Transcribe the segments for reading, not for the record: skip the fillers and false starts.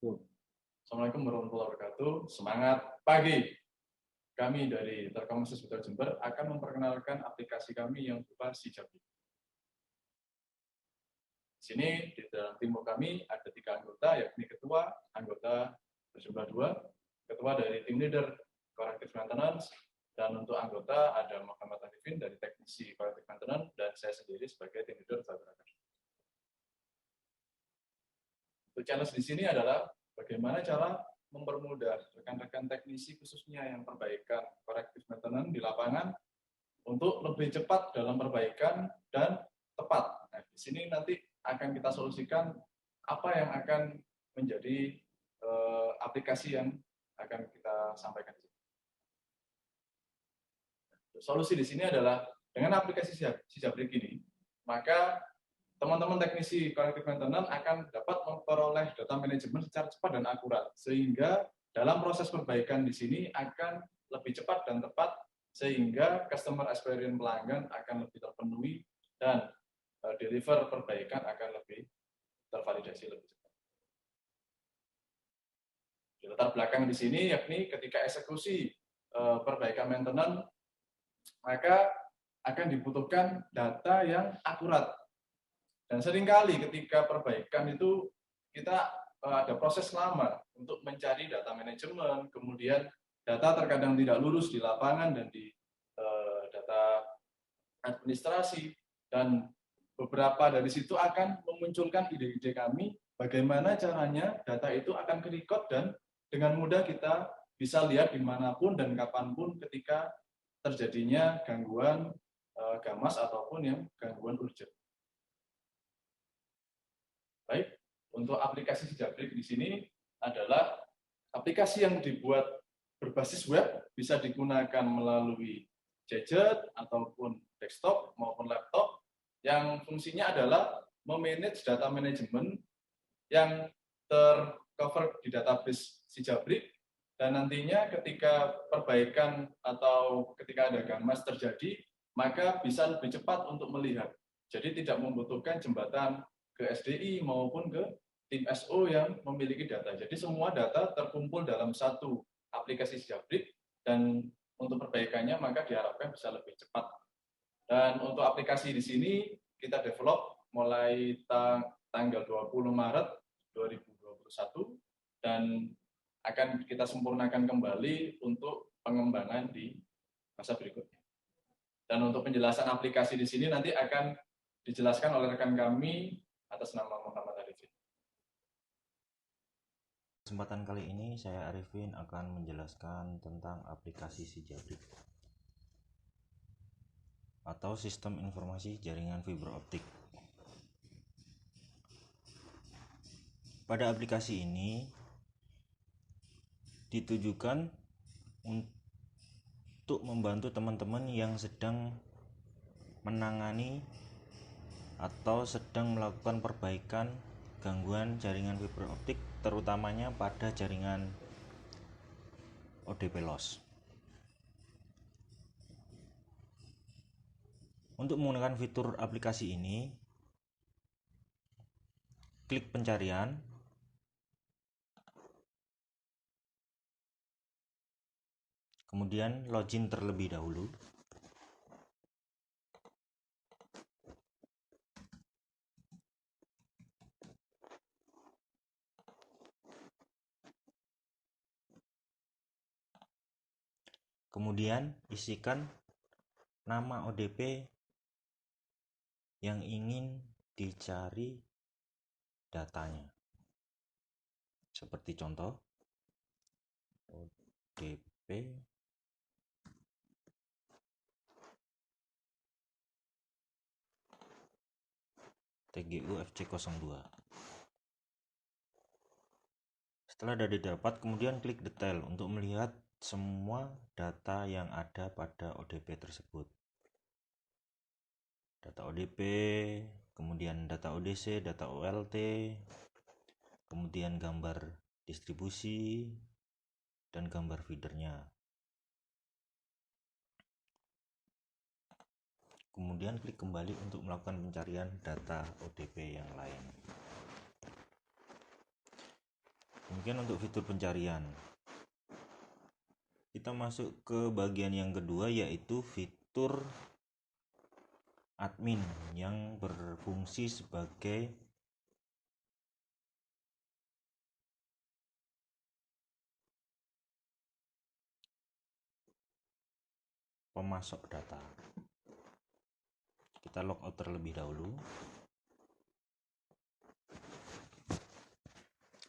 Assalamualaikum warahmatullahi wabarakatuh. Semangat pagi. Kami dari Telkom Universitas Jember akan memperkenalkan aplikasi kami yang berupa Sijabrik. Di sini di dalam tim kami ada 3 anggota, yakni ketua, anggota berjumlah 2, ketua dari tim leader corrective maintenance, dan untuk anggota ada Muhammad Arifin dari teknisi corrective maintenance, dan saya sendiri sebagai tim leader Fabrakan. Untuk challenge di sini adalah bagaimana cara mempermudah rekan-rekan teknisi khususnya yang perbaikan corrective maintenance di lapangan untuk lebih cepat dalam perbaikan dan tepat. Nah, di sini nanti akan kita solusikan apa yang akan menjadi aplikasi yang akan kita sampaikan di sini. Solusi di sini adalah dengan aplikasi Sijabrik ini, maka teman-teman teknisi corrective maintenance akan dapat memperoleh data manajemen secara cepat dan akurat, sehingga dalam proses perbaikan di sini akan lebih cepat dan tepat, sehingga customer experience pelanggan akan lebih terpenuhi dan deliver perbaikan akan lebih tervalidasi lebih cepat. Di latar belakang di sini yakni ketika eksekusi perbaikan maintenance, maka akan dibutuhkan data yang akurat. Dan seringkali ketika perbaikan itu kita ada proses lama untuk mencari data manajemen, kemudian data terkadang tidak lurus di lapangan dan di data administrasi, dan beberapa dari situ akan memunculkan ide-ide kami bagaimana caranya data itu akan ke-record dan dengan mudah kita bisa lihat dimanapun dan kapanpun ketika terjadinya gangguan gamas ataupun yang gangguan urgent. Baik, untuk aplikasi Sijabrik di sini adalah aplikasi yang dibuat berbasis web, bisa digunakan melalui gadget ataupun desktop maupun laptop, yang fungsinya adalah memanage data manajemen yang tercover di database Sijabrik, dan nantinya ketika perbaikan atau ketika ada gamas terjadi, maka bisa lebih cepat untuk melihat. Jadi tidak membutuhkan jembatan ke SDI maupun ke tim SO yang memiliki data. Jadi semua data terkumpul dalam satu aplikasi Sijabrik, dan untuk perbaikannya maka diharapkan bisa lebih cepat. Dan untuk aplikasi di sini kita develop mulai tanggal 20 Maret 2021 dan akan kita sempurnakan kembali untuk pengembangan di masa berikutnya. Dan untuk penjelasan aplikasi di sini nanti akan dijelaskan oleh rekan kami atas nama Muhammad Arifin. Kesempatan kali ini saya Arifin akan menjelaskan tentang aplikasi Sijabrik atau Sistem Informasi Jaringan Fiber Optik. Pada aplikasi ini ditujukan untuk membantu teman-teman yang sedang menangani atau sedang melakukan perbaikan gangguan jaringan fiber optik, terutamanya pada jaringan ODP loss. Untuk menggunakan fitur aplikasi ini, klik pencarian, kemudian login terlebih dahulu. Kemudian isikan nama ODP yang ingin dicari datanya. Seperti contoh, ODP TGU FC02. Setelah sudah didapat, kemudian klik detail untuk melihat semua data yang ada pada ODP tersebut. Data ODP, kemudian data ODC, data OLT, kemudian gambar distribusi, dan gambar feedernya. Kemudian klik kembali untuk melakukan pencarian data ODP yang lain. Demikian untuk fitur pencarian. Kita masuk ke bagian yang kedua, yaitu fitur admin yang berfungsi sebagai pemasok data. Kita logout terlebih dahulu,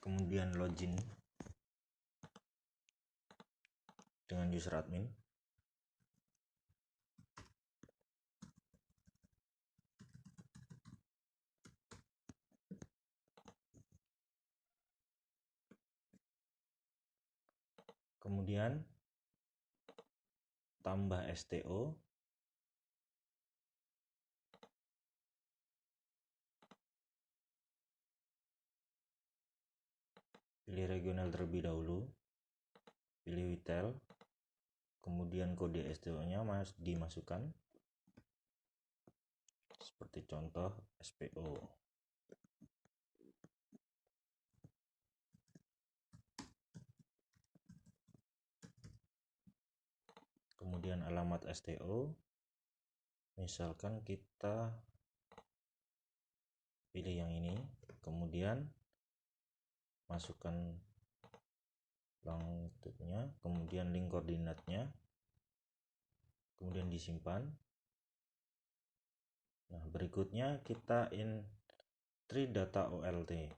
kemudian login dengan user admin. Kemudian tambah STO, pilih regional terlebih dahulu, pilih retail, kemudian kode STO-nya dimasukkan seperti contoh SPO. Kemudian alamat STO, misalkan kita pilih yang ini, kemudian masukkan longitudenya, kemudian link koordinatnya, kemudian disimpan. Nah, berikutnya kita entry data OLT.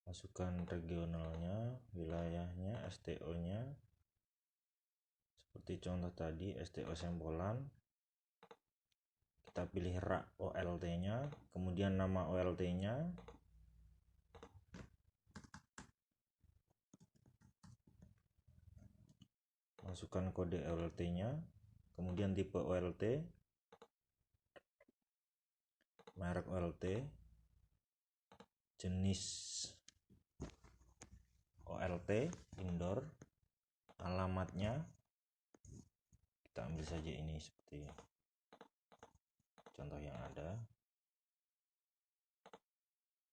Masukkan regionalnya, wilayahnya, STO-nya. Seperti contoh tadi, STO Sempolan. Kita pilih rak OLT-nya, kemudian nama OLT-nya. Masukkan kode OLT-nya, kemudian tipe OLT, merek OLT, jenis OLT, indoor, alamatnya kita ambil saja ini seperti contoh yang ada.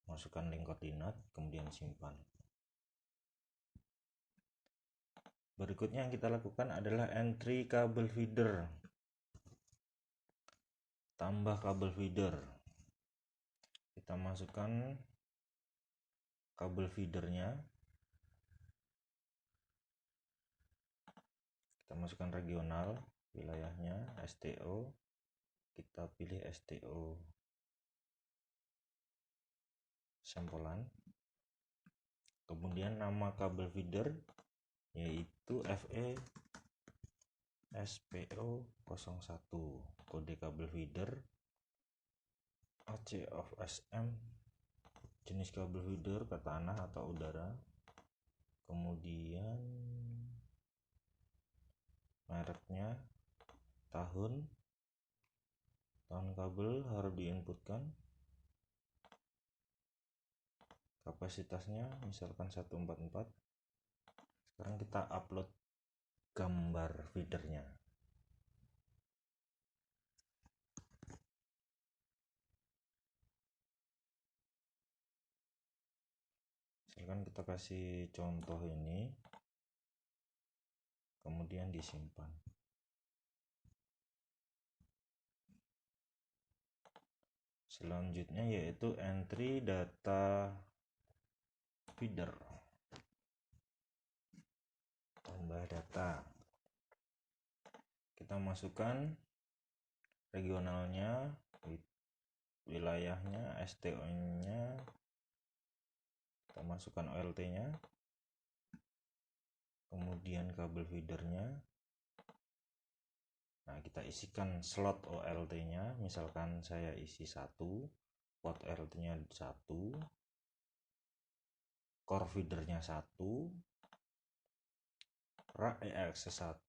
Masukkan link koordinat, kemudian simpan. Berikutnya yang kita lakukan adalah entry kabel feeder. Tambah kabel feeder. Kita masukkan kabel feedernya. Kita masukkan regional, wilayahnya, STO. Kita pilih STO Sempolan. Kemudian nama kabel feeder yaitu FE SPO 01. Kode kabel feeder AC of SM. Jenis kabel feeder ke tanah atau udara. Kemudian mereknya, tahun kabel harus diinputkan. Kapasitasnya misalkan 144. Sekarang kita upload gambar feedernya. Misalkan kita kasih contoh ini, kemudian disimpan. Selanjutnya yaitu entry data feeder. Tambah data. Kita masukkan regionalnya, wilayahnya, STO-nya. Kita masukkan OLT-nya. Kemudian kabel feedernya. Nah, kita isikan slot OLT-nya, misalkan saya isi 1, port OLT-nya 1, core feedernya 1, rak access 1,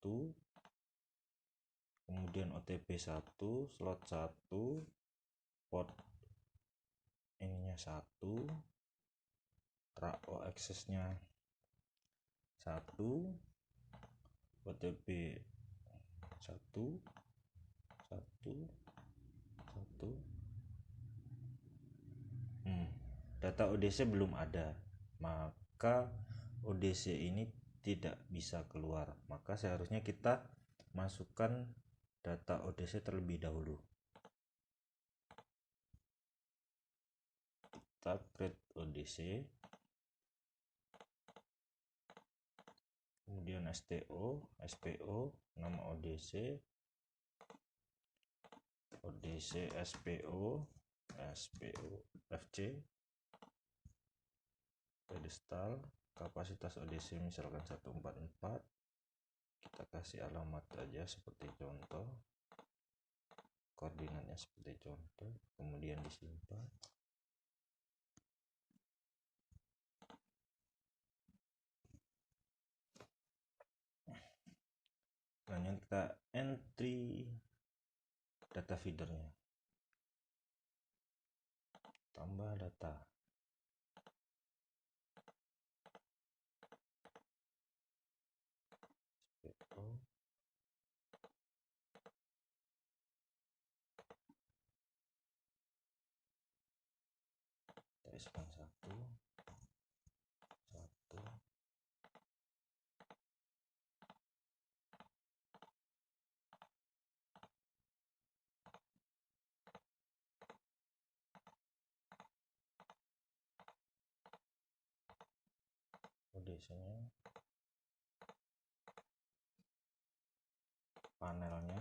kemudian OTP 1, slot 1, port ininya 1, rak access-nya 1, OTP 1, 1, 1, data ODC belum ada, maka ODC ini tidak bisa keluar. Maka seharusnya kita masukkan data ODC terlebih dahulu. Kita create ODC, kemudian STO, SPO, nama ODC, ODC SPO, SPO FC, pedestal, kapasitas ODC misalkan 144, kita kasih alamat aja seperti contoh, koordinatnya seperti contoh, kemudian disimpan. Selanjutnya kita entry data feedernya, tambah data, SPO, TS1 1, ODC-nya, panelnya,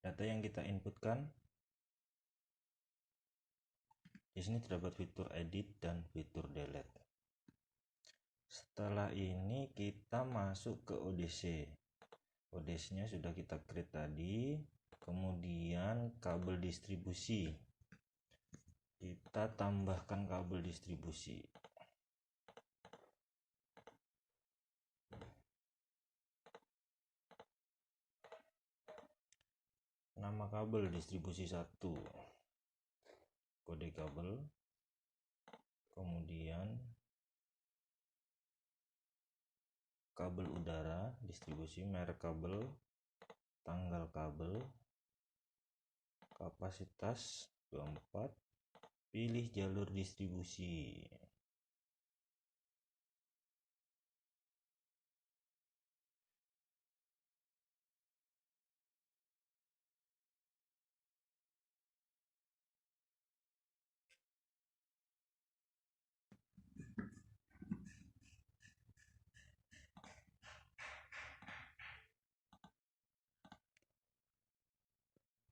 data yang kita inputkan. Di sini terdapat fitur edit dan fitur delete. Setelah ini kita masuk ke ODC. ODC-nya sudah kita create tadi. Kemudian kabel distribusi. Kita tambahkan kabel distribusi. Nama kabel distribusi 1. Kode kabel. Kemudian kabel udara distribusi, merek kabel, tanggal kabel, kapasitas 24, pilih jalur distribusi.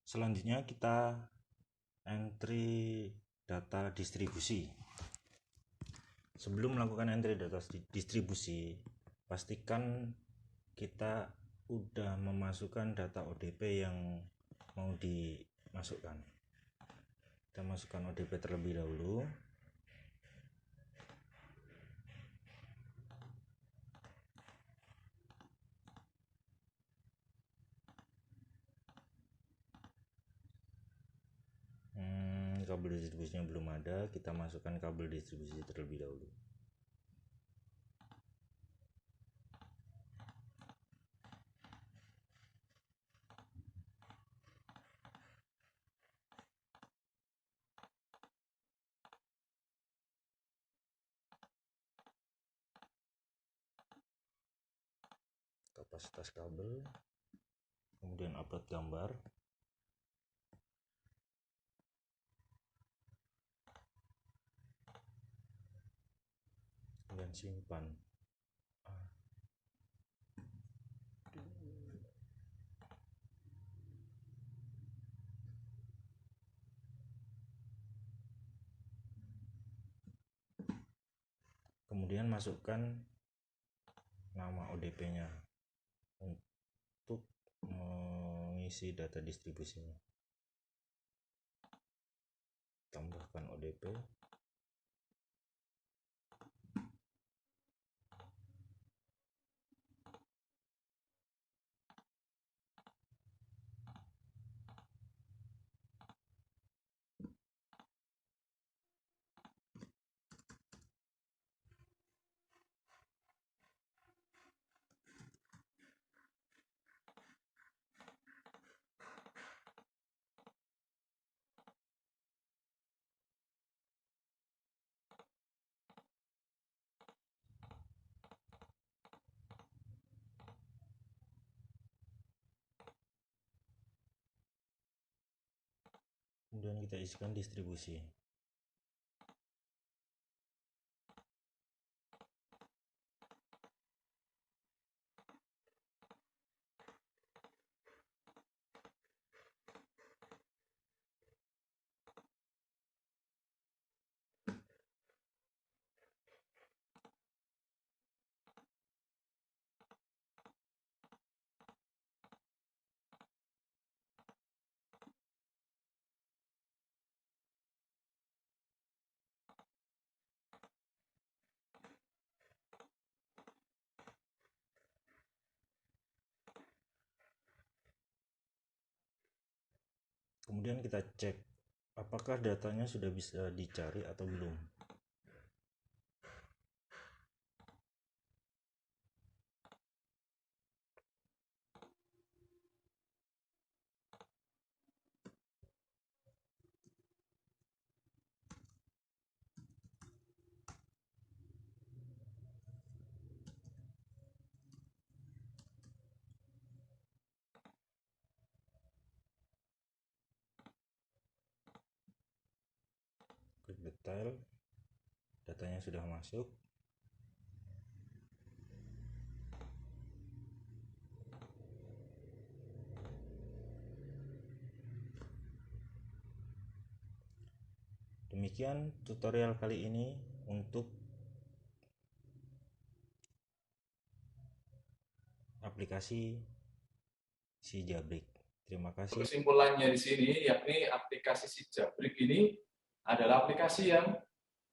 Selanjutnya kita entry data distribusi. Sebelum melakukan entry data distribusi, pastikan kita udah memasukkan data ODP yang mau dimasukkan. Kita masukkan ODP terlebih dahulu. Kabel distribusinya belum ada, kita masukkan kabel distribusi terlebih dahulu. Kapasitas kabel, kemudian upload gambar, dan simpan. Kemudian masukkan nama ODP-nya untuk mengisi data distribusinya. Tambahkan ODP. kita isikan distribusi. Kemudian kita cek apakah datanya sudah bisa dicari atau belum. Klik detail, datanya sudah masuk. Demikian tutorial kali ini untuk aplikasi si Jabrik. Terima kasih. Kesimpulannya di sini yakni aplikasi si Jabrik ini adalah aplikasi yang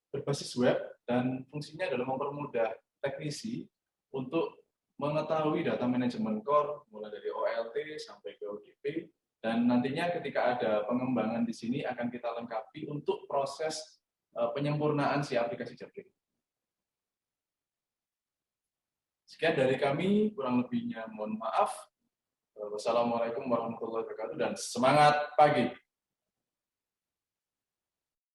berbasis web dan fungsinya adalah mempermudah teknisi untuk mengetahui data manajemen core mulai dari OLT sampai ke ODP, dan nantinya ketika ada pengembangan di sini akan kita lengkapi untuk proses penyempurnaan si aplikasi Jabrik. Sekian dari kami, kurang lebihnya mohon maaf. Wassalamualaikum warahmatullahi wabarakatuh dan semangat pagi.